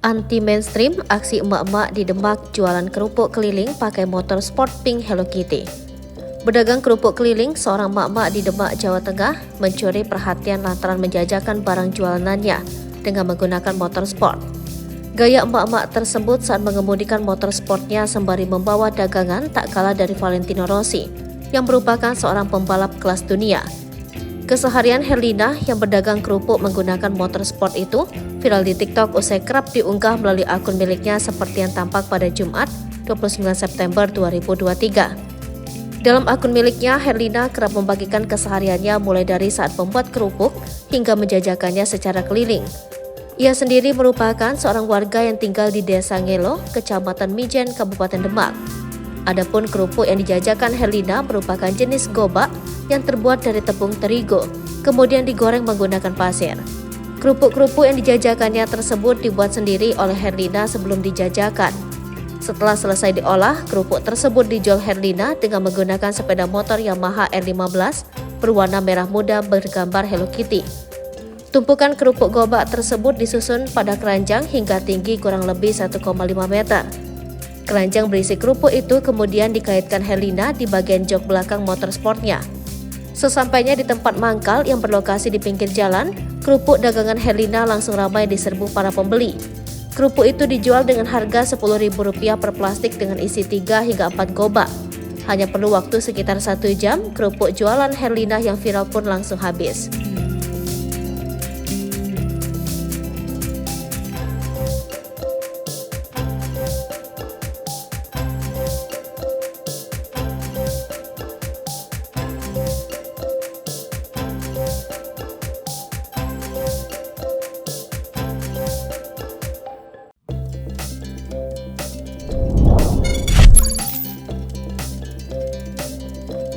Anti-mainstream, aksi emak-emak di Demak jualan kerupuk keliling pakai motor sport pink Hello Kitty. Berdagang kerupuk keliling, seorang emak-emak di Demak, Jawa Tengah mencuri perhatian lantaran menjajakan barang jualanannya dengan menggunakan motor sport. Gaya emak-emak tersebut saat mengemudikan motor sportnya sembari membawa dagangan tak kalah dari Valentino Rossi, yang merupakan seorang pembalap kelas dunia. Keseharian Herlina yang berdagang kerupuk menggunakan motor sport itu viral di TikTok usai kerap diunggah melalui akun miliknya seperti yang tampak pada Jumat 29 September 2023. Dalam akun miliknya, Herlina kerap membagikan kesehariannya mulai dari saat membuat kerupuk hingga menjajakannya secara keliling. Ia sendiri merupakan seorang warga yang tinggal di Desa Ngelo, Kecamatan Mijen, Kabupaten Demak. Adapun kerupuk yang dijajakan Herlina merupakan jenis gobak yang terbuat dari tepung terigu, kemudian digoreng menggunakan pasir. Kerupuk-kerupuk yang dijajakannya tersebut dibuat sendiri oleh Herlina sebelum dijajakan. Setelah selesai diolah, kerupuk tersebut dijual Herlina dengan menggunakan sepeda motor Yamaha R15 berwarna merah muda bergambar Hello Kitty. Tumpukan kerupuk gobak tersebut disusun pada keranjang hingga tinggi kurang lebih 1,5 meter. Keranjang berisi kerupuk itu kemudian dikaitkan Herlina di bagian jok belakang motor sportnya. Sesampainya di tempat mangkal yang berlokasi di pinggir jalan, kerupuk dagangan Herlina langsung ramai diserbu para pembeli. Kerupuk itu dijual dengan harga Rp10.000 per plastik dengan isi 3 hingga 4 gobak. Hanya perlu waktu sekitar 1 jam, kerupuk jualan Herlina yang viral pun langsung habis.